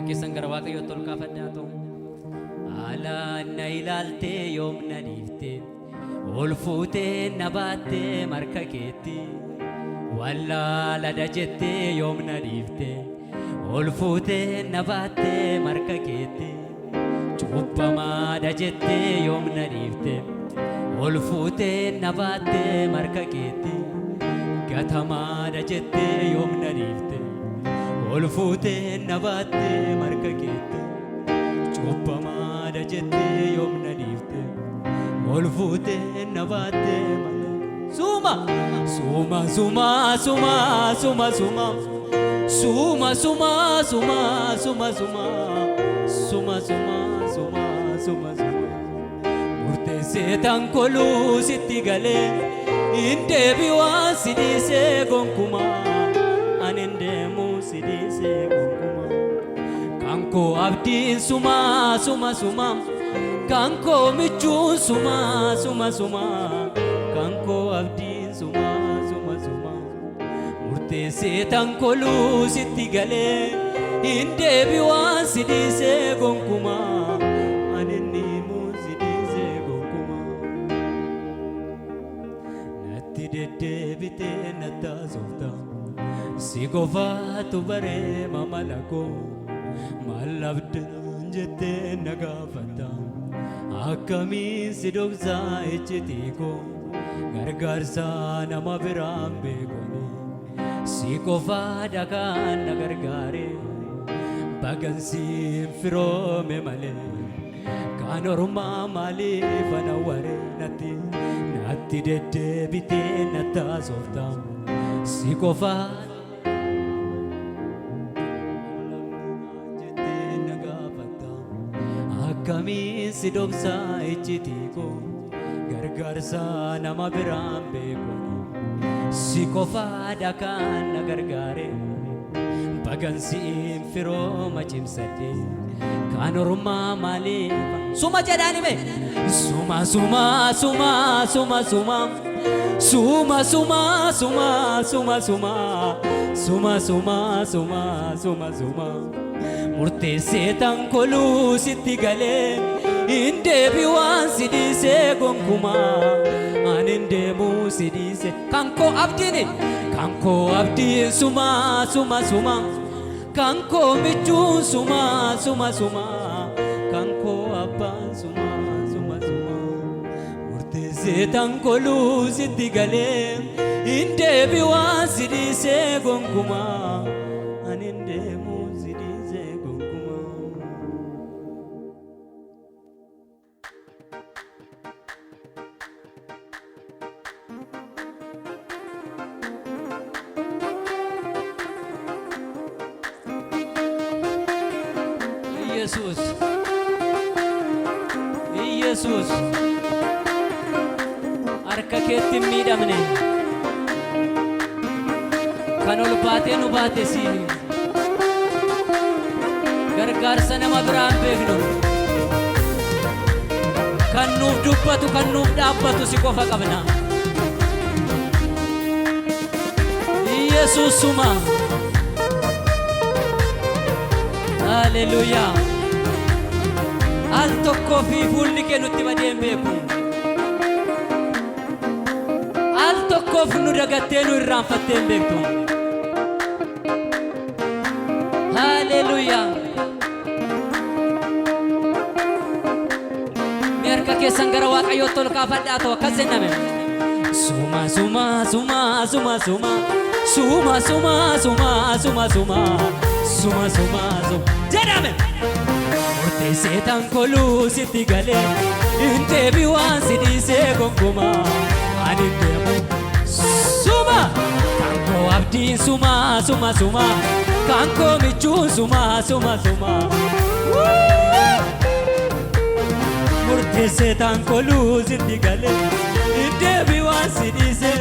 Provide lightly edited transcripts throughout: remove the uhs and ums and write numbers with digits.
Harkissan gara waaqayyootti ol kaafadhaatu. Haalaan na ilaaltee yoom na dhiiftee ol fuutee na baattee marka keetti. Wallaalada jettee yoom na dhiiftee ol fuutee na baattee marka keetti. Cubbamaadha jettee yoom na dhiiftee ol fuutee na baattee marka keetti. Gatamaadha jettee yoom na dhiiftee ol fuutee na baattee marka keetti. Cubbamaadha jettee yoom na dhiiftee ol fuutee na baattee marka Suma, suma, suma, suma, suma, suma, suma, suma, suma, suma, suma, suma, suma, suma, suma, suma. Murteessee tankoluu sitti galee indeebi waan si dhiisee gonkumaa ani ndeemu si dhiisee gonkumaa. Kankoo abdiin suma, suma, suma, kankoo michuun suma, suma, suma. Kanko abdiin suma suma suma murteessee tankoluu sitti galee indeebi waan si dhiisee gonkumaa ani ndeemu si dhiisee gonkumaa. Natti deddeebitee natti haasofta si qofaatu baree mamala koo maal abdaan jettee na gaafatta akkamiin si dhoksaa ejjetii koo. Gargaarsa nama biraan beekoni si qofaadha kan na gargaare bagansiin firoome malee kan ormaa maaliif ana ware natti deddeebitee natti haasofta si qofaadha jettee na gaafatta akkamiin si dhoksaa ejjetii koo. Gargaarsa nama biraan beekoni si qofaadha kan na gargaare bagansiin firooma cimsadhe kan ormaa maaliif suma jedhaanime suma suma suma suma suma suma suma suma suma suma suma suma suma suma suma murteessee tankoluu sitti galee indeebi waan si dhiisee gonkumaa ani ndeemu si dhiisee. Kankoo abdiin suma suma suma kankoo michuun suma suma suma kankoo abbaan suma suma suma murteessee tankoluu sitti galee indeebi waan si dhiisee gonkumaa ani ndeemu si dhiisee gonkumaa. Yesus, Yesus, harka keetti miidhamne kan ol baatee nu baate siini gargaarsa nama biraan beeknu kan nuuf dubbatu kan nuuf dhaabbatu si qofa qabna. Yesus suma. Hallelujah. Al tokko fi fuulli kee nutti badeen beeku al tokkoof nu dagattee nu irraanfattee hin beektu. Hallelujah. Mi harka keessan gara waaqayyootti ol kaafadhaa ta'u akkas jenname suma suma suma suma suma suma suma suma suma suma suma suma suma jedhame murteessee tankoluu sitti galee indeebi waan si dhiisee gonkumaa ani ndeemu suma kankoo abdiin suma suma suma kankoo michuun suma suma suma murteessee tankoluu sitti galee indeebi waan si dhiisee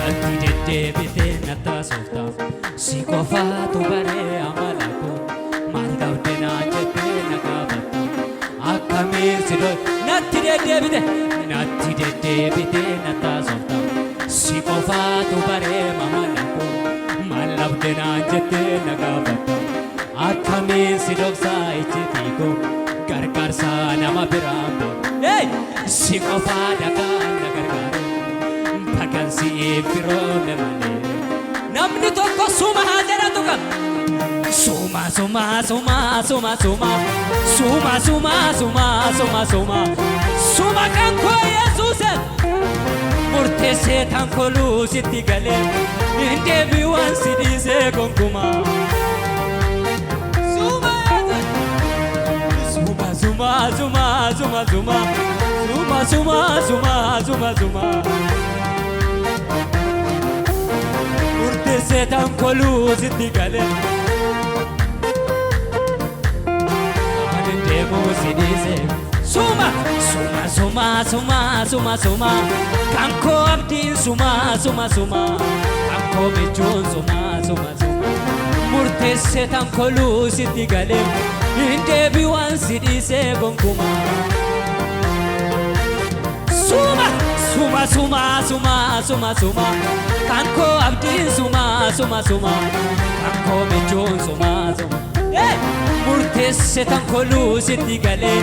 natti deddeebitee natti haasofta si qofaatu baree amala koo maal qabde naa jettee na gaafatta akkamiin si natti deddeebite natti haasofta si qofaatu baree amala koo maal abdenaan jettee nagaafata akkamiin si dhoksaa ijjitiiko gargaarsaa nama biraan si qofaa dhagaan na gargaaru bagansiif firoome malee namni tokko suma haa jedhatu qaba suma suma suma suma suma suma suma suma suma suma suma kan koo Yesuuse murteessee tan koluu sitti galee hin deebi'uun si dhiisee gonkumaa suma suma suma suma suma suma suma suma suma suma murteessee tan koluu sitti galee hin deebi'uun si dhiisee suma suma suma suma suma suma kanko abdiin suma suma suma kanko michuun suma suma suma murteessee tan koluu sitti galee hin deebi'uun si dhiisee gonkumaa suma suma suma suma suma suma kanko abdiin suma suma suma kanko michuun suma suma murteessee tan koluu sitti galee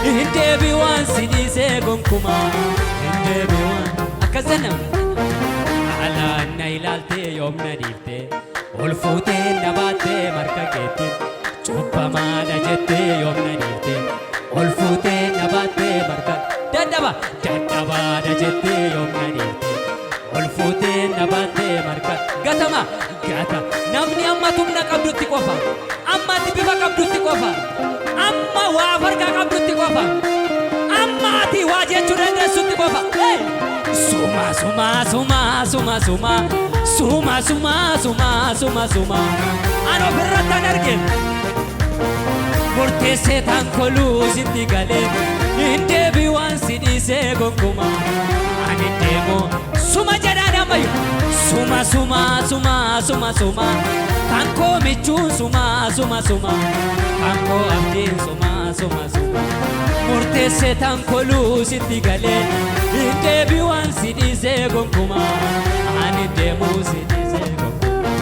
hin deebi'uun si dhiisee gonkumaa hin deebi'uun akkasana alaan na ilaaltee yoom na dhiiftee ol fuutee na baattee marka keetti cubbamaadha jettee yoom na dhiiftee ol fuutee na baattee marka dadhabaadha jettee yoom na dhiiftee ol fuutee na baattee marka gata namni amma tumna qabdutti qofa amma ati bifa qabdutti qofa amma waa fargaa qabdutti qofa amma ati waa jechuu dandeessutti qofa suma suma suma suma suma suma suma suma suma suma ani ofirrattan arge murteessee tan koluu sitti galee hin deebi'uun si dhiisee gonkumaa ani deemu suma jedhaan ammayyu suma suma suma suma suma kanko michuun suma suma suma kanko abdiin suma suma suma murteessee tan koluu sitti galee hin deebi'uun si dhiisee gonkumaa ani deemu si dhiisee gonkumaa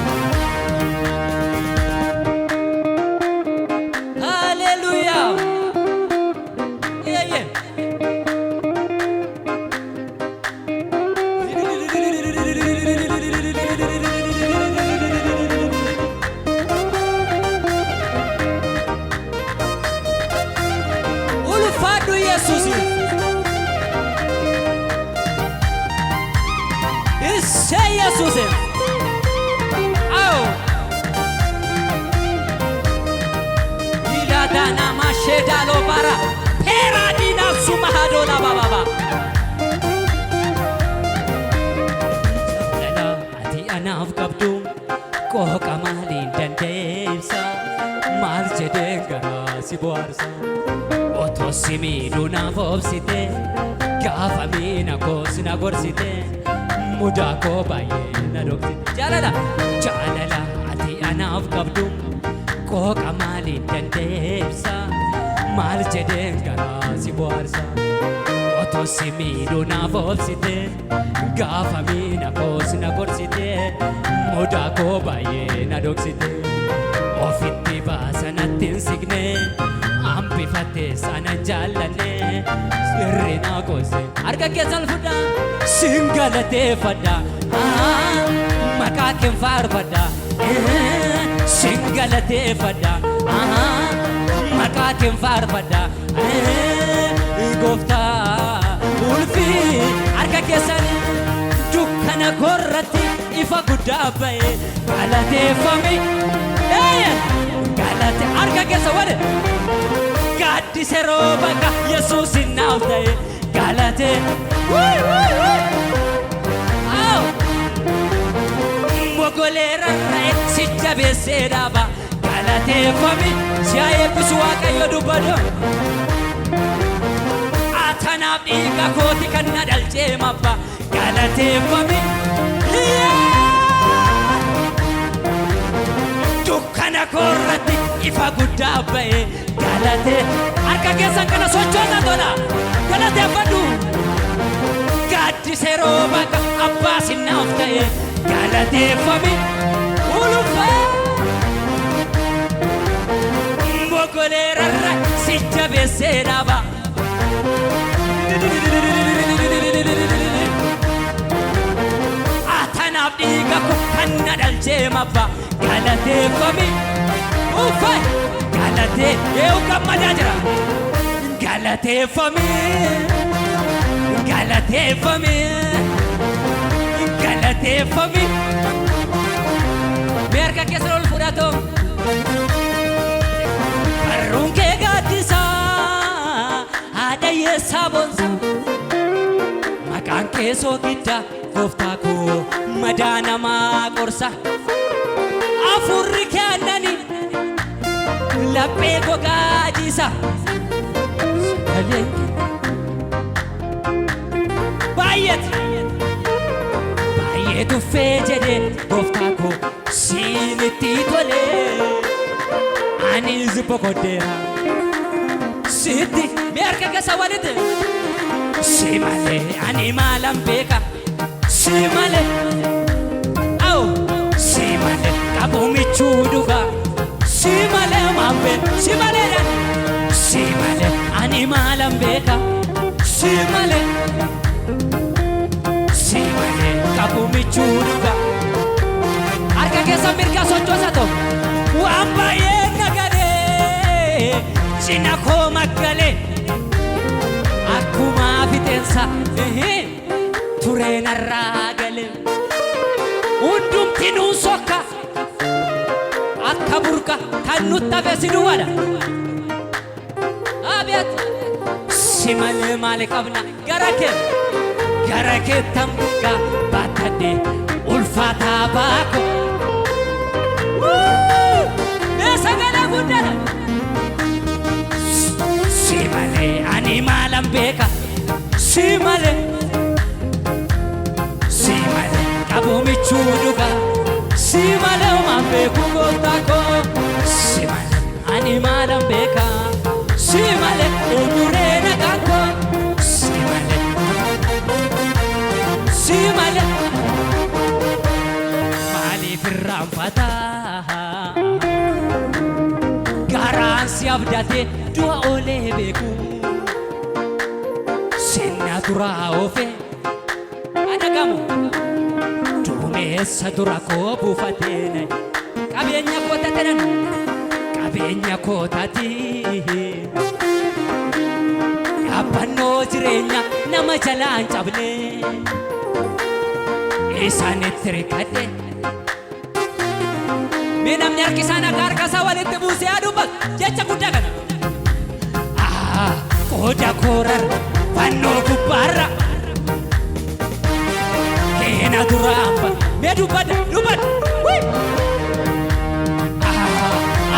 hallelujah yeah Yesus Ise Yesus Au Ila dana masheda lo bara Pera dina sumahado la baba Lala ati anaaf qabdu Qoqa maaliin dandeessa Maal jedheen garaa si bohaarsa Otoo si miidhuu naaf obsite gaafa miina koos na gorsite mudaa koo baay'ee na dhoksite jaalala ati anaaf qabdu qoqa maaliin dandeessa maal jedheen garaa si bohaarsa otoo si miidhuu naaf obsite gaafa miina koos na gorsite mudaa koo baay'ee na dhoksite ofitti baasa natti hin signe ambifattee sana jaallanne sirri naa goose harka keessan fudhaa sin galateeffadha maqaa keen faarfadha sin galateeffadha maqaa keen faarfadha gooftaa ulfii harka keessan dukkana korratti ifa guddaa ba'e galateeffame galate harka keessa wale gaddise roobaqa Yesuusin naaf ta'e galate mogoleera ra'e si jabeessee dhaaba galateeffame si haa eebbisu Waaqayyo dubbadhu atanaaf dhiiga kooti kan na dhalchee mabba galateeffame dukkana korratti ifa guddaa ba'e galate harka keessan kana sochoota tola galateeffadhu gaddise roobaqa abbaa sinnaaf ta'e galateeffame mabba galateeffami uffay galatee yoo gammadaa jira galateeffami galateeffami galateeffami merka keessa ol fudhato barruun kee gaaddisaa haadha yeessaa bonsa maqaan kee soogidda gooftaa koo madaa namaa qorsa afurri kee aannani laphee gogaa jiisa baay'ee tuffee jedhee gooftaa koo siinitti tolee anis boqoddeera sitti merka keessa walitti si malee ani maalan beeka si malee awo si malee qabumichuu dhugaa si malee maambeen si malee si malee ani maalan beeka si malee qabumichuu dhugaa harka keessa mirga sochoosa ta'u waan baay'ee nagadee cina koo maggalee akkuma fixeensa tureen irraa galee hundumti nuun sokka akka burqa kan nutti hafe si duwwaadha abeet si malee maali qabna gara kee tambugaa baatadhee ulfaataa baako sagalee guddaadha si malee ani maalan beeka si malee qabumichuu dhugaa si malee maan beeku gooftaa koo si malee ani maalan beeka si malee eenyuree nagaan koo si malee si malee maaliif irraanfataa garaan si abdatee du'a oolee beeku sinna duraa oofee adagamu duumessa dura koo buufatee qabeenya kootatenan qabeenya kootati yaabbannoo jireenya nama jalaan cabne isaanitti rikkadhe mee namni harkisaan akka harkasaa walitti buusee aduuba jecha guddaa kana qooda koorar fannoo gubbaarra keena duraamba mee dubbadha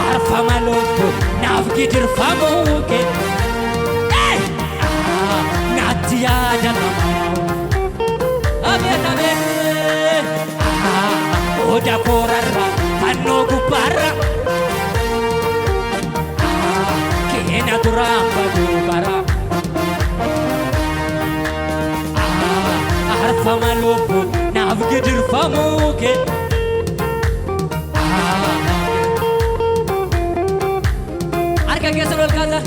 arfama lobbo naaf gidirfamuu kee naatti yaadatamaa abeet qooda koorarra fannoo gubbaarra keena duraamba duubara arfama lobbo naaf gidirfamuu kee harka keessa ol kaasa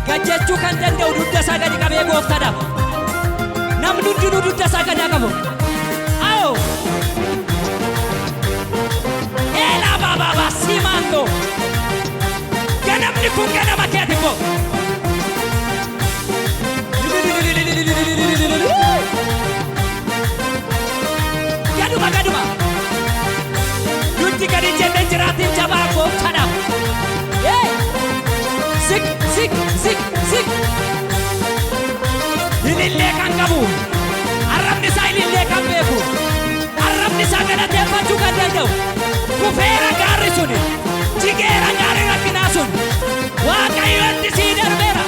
gajjachuu kan danda'u dugda isaa gadi qabee gooftaadhaaf namni hundinuu dugda isaa gadi qabu awo eelaa baabaa simaantoo ganamni kun ganama keeti immoo gaduma nuti gadi jenne jiraatiin jabaa gooftaadhaaf Zik ilillee kan qabu arrabni isaa ilillee kan beeku arrabni isaa galateeffachuu kan danda'u kufeera gaarri sun jigeera gaarri rakkinaa sun waaqayyotti sii darbeera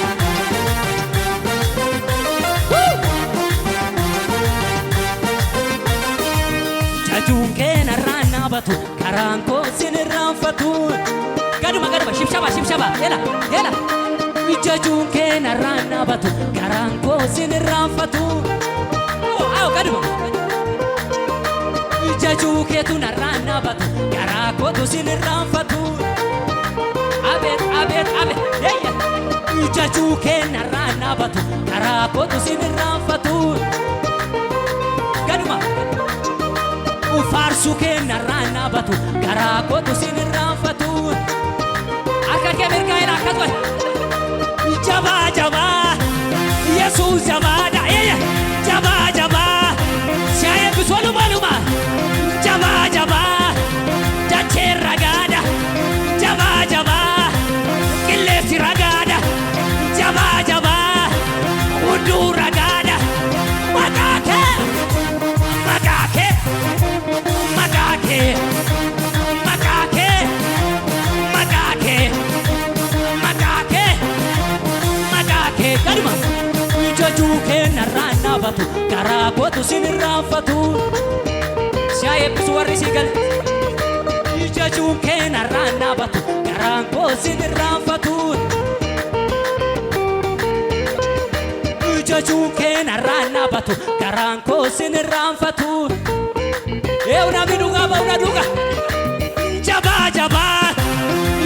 jajuun kee narraan naabatu karaan koo sin irraanfatu gaduma shibshaba ela jajuun kee narraan naabatu karaan koo sin irraanfatu gaduma jajuu keetu narraan naabatu karaa kootu sin irraanfatu abeet jajuu keenyarraa naabatu karaa kootu sinirraanfatu gaduma faarsuu keenyarraa naabatu karaa kootu sinirraanfatu harka kee mirgaa'ina akkas wayi jabaa jabaa Yesuus jabaadha jabaa jabaa si haa eebbisu walumaa jabaa jabaa dachee ragaadha jabaa jabaa qilleensi ragaadha jabaa jabaa hunduu ragaadha maqaa kee maqaa kee maqaa kee maqaa kee maqaa kee maqaa kee maqaa kee gaduma jajuu keenyarraa naabatu karaa kootu sinirraanfatu si haa eebbisu warri sii gale jajuu keenyarraa naabatu karaan koo sinirraanfatu jajuu keenyarraa naabatu karaan koo sinirraanfatu namni dhugaa ba'uudha dhuga jabaa jabaa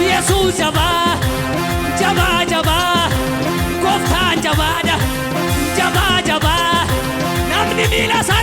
Yesuus jabaa jabaa jabaa gooftaan jabaadha jabaa jabaa namni miila isaa